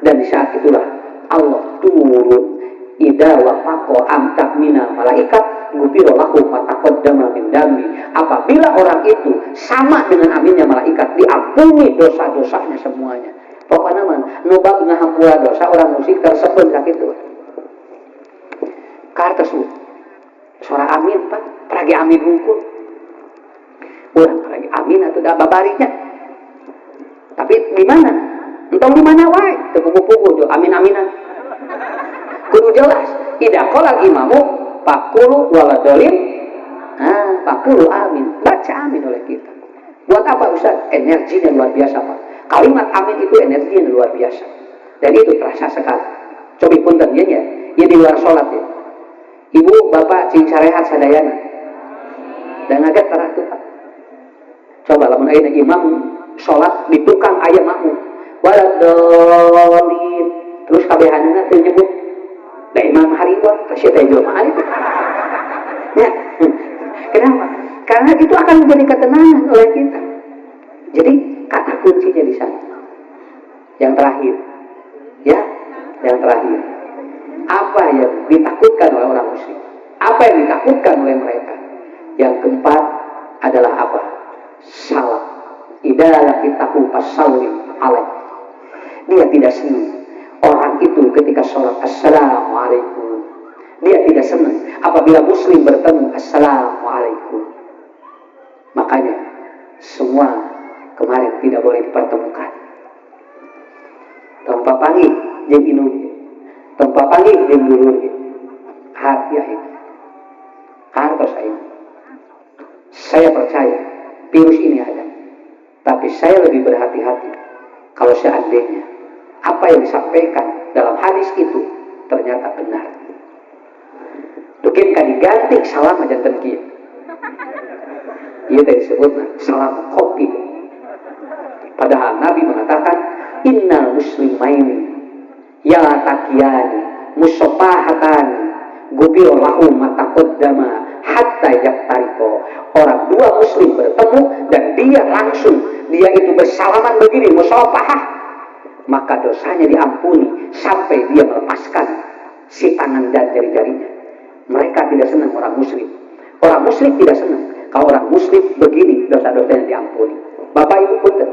Dan di saat itulah Allah turun. Ida wafaqo amtak mina malaikat gufiro lahu mataqaddama min dambi. Apabila orang itu sama dengan aminnya malaikat, diampuni dosa-dosanya semuanya. Pokoknya man nubab ngahampura dosa orang musik tersepen sakitu. Kartesu suara amin Pak, peragi amin hungkul. Urang peragi amin atau da babarinya. Tapi di mana? Entong di mana wae? Teu pugu-pugu amin-aminan. Kudu jelas. Idza qala imamu faqulu waladolin. Nah, faqulu amin. Baca amin oleh kita. Buat apa Ustaz? Energi yang luar biasa Pak. Kalimat amin itu energi yang luar biasa. Dan itu terasa sekali. Cobi punten ya nya. Ya di luar salat ya. Ibu, bapak cing sarehat sadayana. Dan ngaget teratuh Pak. Coba lamun ayeuna imam salat di tukang aya makmum. Waladolin. Terus kabehanana teu nyebut da imam hariwang, tasya teh jelema itu. Ya. Kenapa? Karena itu akan menjadi ketenangan oleh kita. Jadi kata kuncinya di sana. Yang terakhir. Ya, yang terakhir. Apa yang ditakutkan oleh orang muslim? Apa yang ditakutkan oleh mereka? Yang keempat adalah apa? Salam. Idza laqitahu fasallim alaihi. Dia tidak senang. Orang itu ketika sholat assalamualaikum, dia tidak senang apabila muslim bertemu assalamualaikum. Makanya semua kemarin tidak boleh dipertemukan. Tanpa panggil jeung indung, tanpa panggil jeung dulur. Hati ya ini. Kantos ini. Saya percaya virus ini ada. Tapi saya lebih berhati-hati kalau seandainya apa yang disampaikan dalam hadis itu ternyata benar. Mungkin kan diganti salam aja tengki. Ia tadi disebut salam kopi. Padahal Nabi mengatakan innal muslimaini ya takiyani musafahatani gufiro lahu mataqaddama hatta yaqtariko. Orang dua muslim bertemu dan dia langsung dia itu bersalaman begini musafahah. maka dosanya diampuni sampai dia melepaskan si tangan dan jari-jarinya. Mereka tidak senang orang musyrik. Orang musyrik tidak senang kalau orang musyrik begini dosa-dosanya diampuni. Bapak Ibu punten,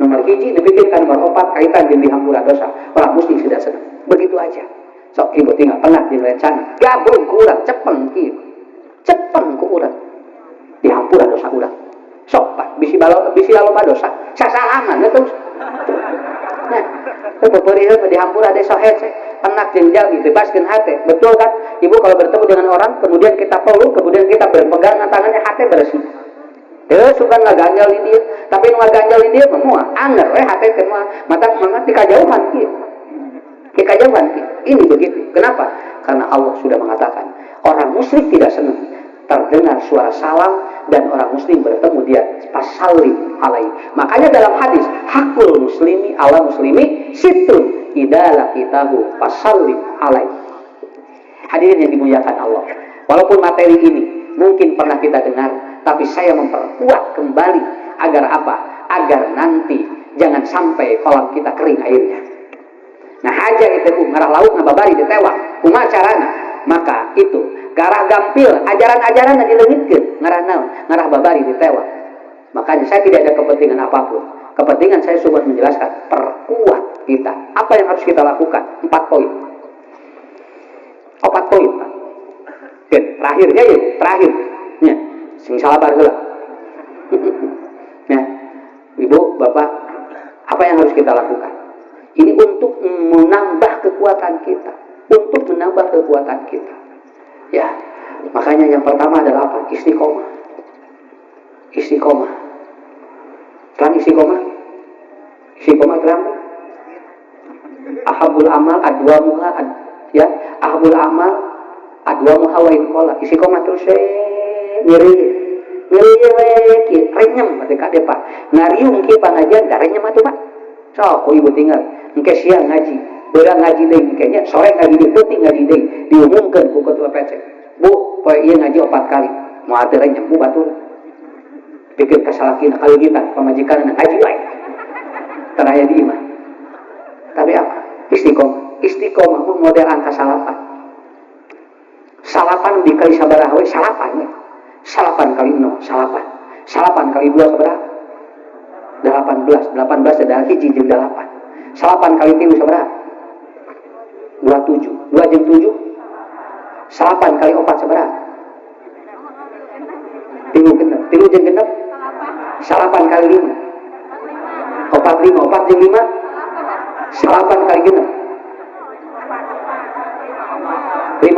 nomor hiji dipikirkan nomor 4 kaitan jeung dihampura dosa. Orang musyrik tidak senang. Begitu aja. Sok ibu tinggal tengah di rencana. Gabung ku urang cepeng kieu. Cepeng ku urang. Dihampura dosa urang. Sok Pak, bisi laloba dosa. Sasalaman terus. Nah, kepeuriheun dihampura desa hece. Penak jeung jalmi bebaskeun hate. Betul kan? Ibu kalau bertemu dengan orang kemudian kita peluk, kemudian kita berpegangan tangannya, hate bersih. Teu suka ngaganjal di dia, tapi nu ngaganjal di dia mah moal anger we hate teh moal mata ti kajauhan kieu. Ki kajauhan kieu. Ini begitu. Kenapa? Karena Allah sudah mengatakan, orang musyrik tidak senang terdengar suara salam dan orang muslim bertemu dia pasallim alaihi. Makanya dalam hadis, hakul muslimi ala muslimi situn idala kitahu pasallim alaihi. Hadirin yang dimuliakan Allah, walaupun materi ini mungkin pernah kita dengar, tapi saya memperkuat kembali agar apa? Agar nanti jangan sampai kolam kita kering airnya. Nah haja itu ngarah laut ngababari ditewak kumaha carana? Maka itu garah gampil ajaran-ajaran yang dileungitkeun ngarah naon? Ngarah babari ditewak. Makanya saya tidak ada kepentingan apapun. Kepentingan saya cuma menjelaskan perkuat kita. Apa yang harus kita lakukan? 4 poin. 4 poin, Pak. Oke, terakhir ya, terakhir. Ya, sing sabar heula. Nah, Ibu, Bapak, apa yang harus kita lakukan? Ini untuk menambah kekuatan kita, untuk menambah kekuatan kita. Ya, makanya yang pertama adalah apa? Istiqomah. Istiqomah. Terang istiqomah. Istiqomah terang. Ahabul amal adwamuha ya, ahabul amal adwamuha wa in qala. Istiqomah terus nyeri we renyem teh ka Pak. Ngariung kieu pangajian da renyem atuh Pak. Sok ibu tinggal engke siang ngaji, beurang ngaji deui engke nya sore ngaji deui, peuting ngaji deui, diumumkeun ku ketua PC. Bu, poe ieu ngaji 4 kali. Moal teu renyem Bu batur. Bikin kasalakina kali kita pamajikan ngaji wae. Taraya di imah. Tapi apa? Istiqomah. Istiqomah model angka salapan. Salapan dikali sabaraha we salapan ya. Salapan kali 0 salapan. Salapan kali 2 sabaraha? 18 adalah hiji jeung 8. Salapan kali 3 sabaraha? 27. 2 jeung 7. Salapan kali 4 sabaraha? 3 genep. 3 jeung genep? Salapan kali 5. 4 jeung 5. Salapan kali genep. 5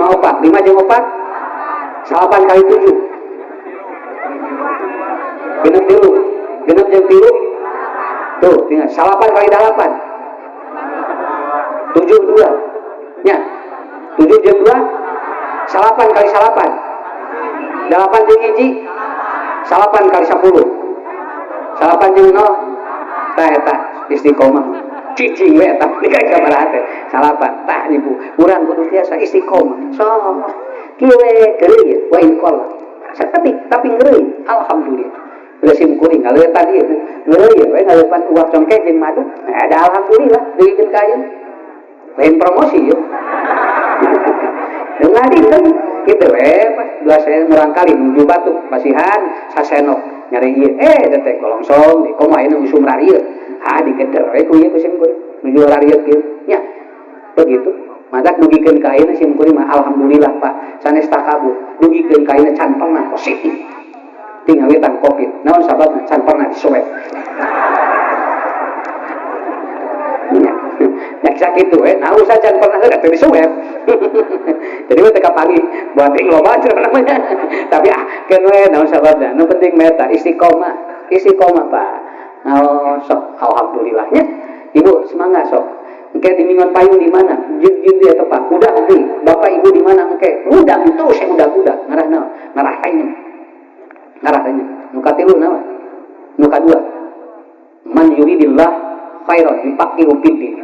jeung 4. Salapan kali 7. Genep jeung 3. Tuh, tinggal salapan kali 8. 72. Nya. 7 jeung 2. Salapan kali salapan. 8 jeung 1. Salapan kali 10. Salapan jeung 0. Tah eta istiqomah. Cicing we eta dikasih sabaraha teh. Salapan. Tah Ibu, urang kudu tiasa istiqomah. Sok. Kieu we geulieu wa in qala. Saketik tapi ngeureun. Alhamdulillah. Udah sim kuring ngaleut tadi ngeureun we ngalepan uang congke jeung madu. Nah, ada alhamdulillah deuykeun ka ieu. Lain promosi yeuh. Ngadi kan kitu we dua saya ngurang kali nuju batuk pasihan sasenok nyari ieu teh golongsong di komo aya nu usum rarieu. Digeder we ku ieu sim kuring nuju rarieu kieu nya. Begitu. Madak dugikeun ka ayeuna sim kuring mah alhamdulillah Pak sanes takabur. Dugikeun ka ayeuna can pernah positif. Tinggal witan Covid. Naon sababna can pernah diswab. Nya sakit tuh nah usah can pernah ada diswab. Jadi we teh kapagi buat loba namanya. Tapi kan we naon sababna? Nu penting meta istiqomah. Istiqomah Pak. Nah, sok alhamdulillahnya. Ibu semangat sok. Engke di Mingon Payung di mana? Jeung dia tepat. Udah oke. Bapak Ibu di mana engke? Udah itu saya udah. Ngarah naon? Ngarah aing. Nu katilu naon? Nu kadua. Man yuridillah khairan yufaqihu fiddin.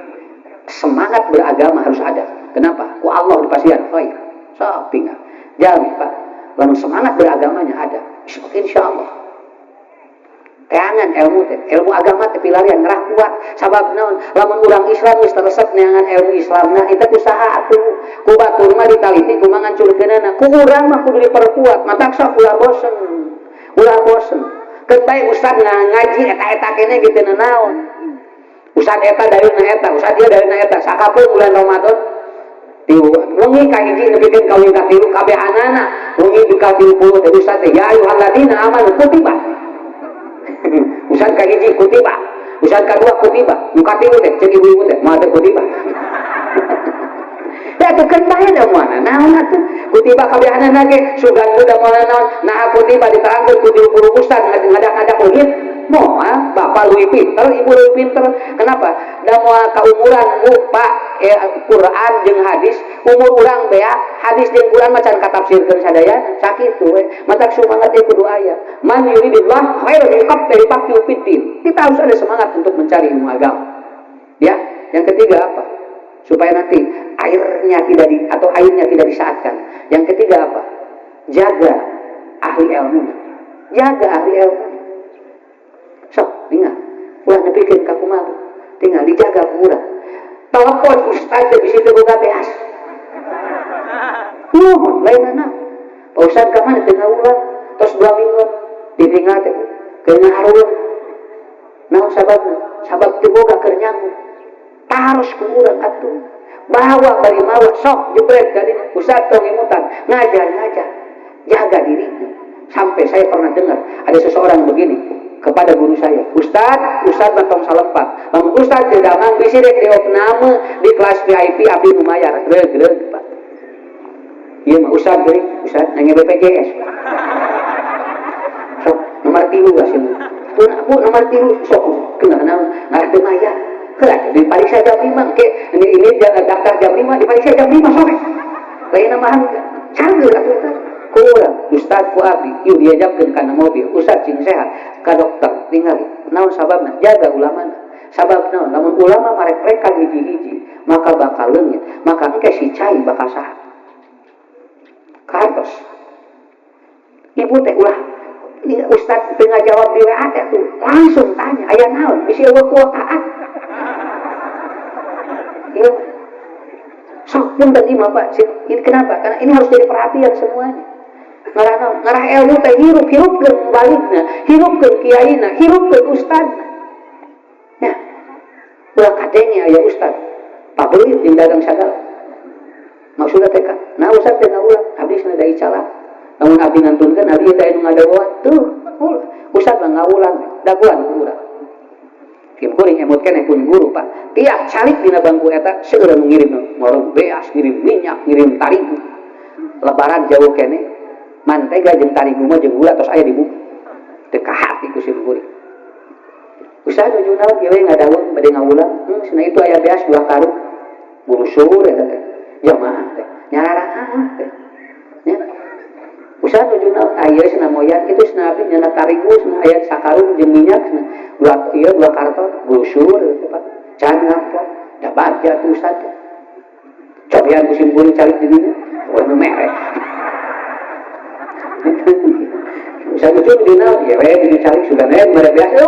Semangat beragama harus ada. Kenapa? Ku Allah dipasihan khair. So, tinggal. Jamin Pak. Lalu semangat beragamanya ada. Insyaallah. teangan ilmu agama teh pilarian ngerah kuat sabab naon lamun urang Islam geus resep neangan ilmu Islamna eta kusaha atuh ku batur mah ditaliti kumaha ngancurkeunana ku urang mah kudu diperkuat matak sok ulah bosen keun bae ustad ngaji eta keneh kitu naon ustad eta dayeuna eta ustad ieu dayeuna eta sakapeung bulan Ramadan wengi ka hiji nepikeun kawin ka tilu kabeh anana wengi di ka 30 teh ustad teh ya ayyuhalladzina amanu kutiba ustad ka hiji kutiba ustad ka dua kutiba nu ka tilu teh ceuk ibu-ibu teh moal teh kutiba da teu keun bae da moal naon atuh kutiba kabeh anana ge sugan da moal naon nah kutiba diterangkeun ku guru ustad ngadak-ngadak leungit moal bapak leuwih pinter ibu leuwih pinter kenapa da moal kaumuran lupa Quran jeung hadis umur urang bea hadis jeung Quran macan katafsirkeun sadayana sakitu we matak semangat ieu kudu aya man yuridillah khairan yufaqihu fiddin kita harus ada semangat untuk mencari ilmu agama ya yang ketiga apa supaya nanti airnya tidak disaatkan yang ketiga apa jaga ahli ilmu sok ingat ulah nepikeun ka kumaha tinggal dijaga ku urang telepon ustaz teh bisi teu boga beas lainana Pak Ustaz ka mana teu ngaulang tos 2 minggu ditinggal teh keur ngaharueun naon sabab teu boga keur nyambung taros ku urang atuh bawa bari mawa sok jebret ka dieu ustaz tong imutan ngajar jaga dirinya sampai saya pernah dengar ada seseorang begini kepada guru saya, Ustaz matong salempat. Lamun Ustaz teu damang bisi rek diopname di kelas VIP abdi nu mayar. Geuleuh Pak. Ieu mah Ustaz deui, Ustaz nanya BPJS. Sok nomor 3 asin. Tun aku nomor 3 sok kena ngarep teu mayar. Heula dipariksa jam 5 ke ini daftar jam 5 dipariksa jam 5 sore. Lainna mah canggeuh atuh teh. Kurang Ustaz ku abdi ieu diajabkeun kana mobil Ustaz cing sehat ka dokter tinggal naon sababna jaga ulamana sabab naon lamun ulama marek-rekan hiji-hiji maka bakal leungit maka engke si cai bakal saha kantos ibu teh ulah Ustaz teu ngajawab di WA teh tuh langsung tanya aya naon bisi eueuh kuotaan ieu sok pun tadi mah Pak ini kenapa karena ini harus jadi perhatian semuanya ngarah ilmu teh hirupkeun mubalidna, hirupkeun kiaina, hirupkeun ustadna. Ya. Ulah kadenge aya ustad. Pabeulit jeung dagang sagala. Maksudna teh nah ustad teh ngaulang, abdi cenah da icalah. Lamun abdi ngantunkeun abdi teh anu ngadagoan, tuh. Ustad mah ngaulang, dagoan ku urang. Kim kuring emot keneh pun guru Pak. Tiap calik dina bangku eta seueur nu ngirim ngorong beas, ngirim minyak, ngirim tarigu. Lebaran jauh keneh mantega jeung tarigu mah jeung gula tos aya di buku teu ka hati ku sim kuring Ustaz nuju naon ieu we ngadaun bade ngaulang cenah itu aya beas 2 karung guru syukur eta teh jamaah teh nyararaha teh nya Ustaz nuju naon aya cenah moyan itu cenah abdi nyana tarigu cenah aya sakarung jeung minyak cenah 2 karton guru syukur teh Pak can ngampot da baca tuh Ustaz cobian ku sim kuring cari di dinya nu merek bisa itu dina ya dicari sudah mereka biasa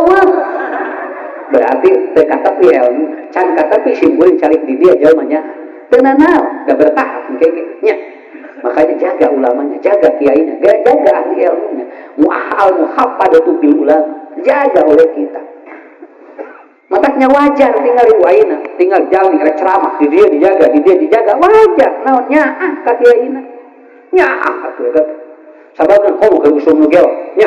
berarti kata ilmu can kata simbol cari di dia jamannya tenanau gak bertahap kayaknya makanya jaga ulamanya jaga kiainya jaga ahli ilmunya muhafadzatu bil ulama jaga oleh kita mataknya wajar tinggal riwayina tinggal jalan rek ceramah di dia dijaga wajar naonnya ka kiaina nya atuh eta sababna komo ke usul nu gelo nya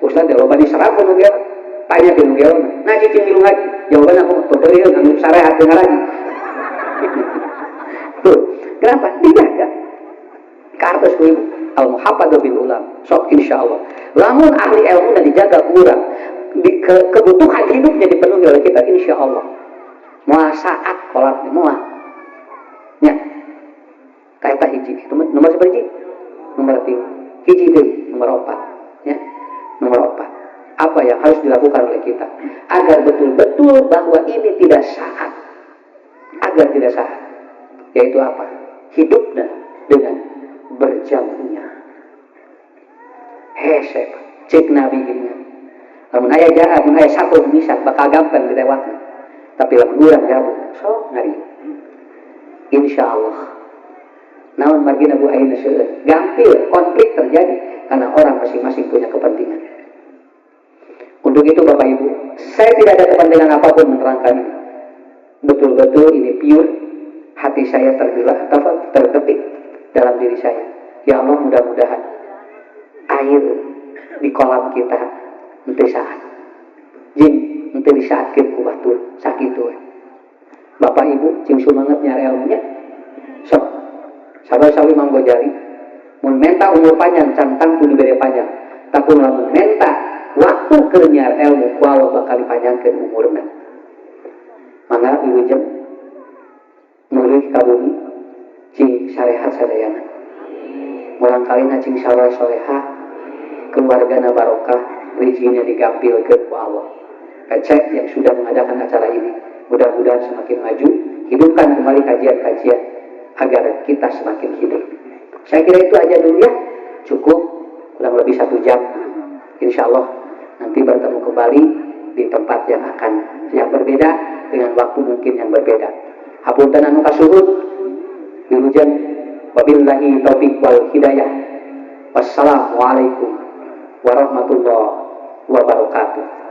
ustaz teh loba diserap nu gelo tanya ke nu gelo nah cicing di ngaji jawabanna komo teu anu sarehat teu ngaraji tuh kenapa dijaga kartos ku al muhafadzah bil ulama sok insyaallah lamun ahli ilmu dan dijaga kurang kebutuhan hidupnya dipenuhi oleh kita insyaallah moal saat kolak moal nya kaita hiji nomor sabaraha nomor 3 hiji deui nomor 4 ya nomor 4 apa yang harus dilakukan oleh kita agar betul-betul bahwa ini tidak sah yaitu apa hidupnya dengan berjauhnya hesek cek nabi gini Lamun aya jahat, mun aya satu bisa bakal gampang dilewatna. Tapi lamun urang jauh, sok ngari. Insyaallah. Namun margina Bu ayeuna seueur, gampil konflik terjadi karena orang masing-masing punya kepentingan. Untuk itu Bapak Ibu, saya tidak ada kepentingan apapun menerangkan ini. Betul-betul ini pure, hati saya tergerak, terketik dalam diri saya. Ya Allah, mudah-mudahan air di kolam kita nanti saat jing nanti disaatkeun ku batur sakitu. Bapak Ibu cing sumanget nyari ilmunya sok sabar-sabar Imam Ghazali mun menta umur panjang cantang kudu bere panjang tapi lamun menta waktu keur nyar ilmu ku Allah bakal dipanjangkeun umurna. Mangga wilujeng nulis ka bumi cing sarehat sadayana murangkalina cing saleh salehah keluargana barokah rezekinya digampilkeun ku Allah. Pecek yang sudah mengadakan acara ini mudah-mudahan semakin maju, hidupkan kembali kajian-kajian agar kita semakin hidup. Saya kira itu aja dulu ya, cukup kurang lebih 1 jam. Insya Allah nanti bertemu kembali di tempat yang berbeda dengan waktu mungkin yang berbeda. Hapunten anu kasuhun, wilujeng wabillahi taufiq wal hidayah. Wassalamualaikum warahmatullahi wabarakatuh.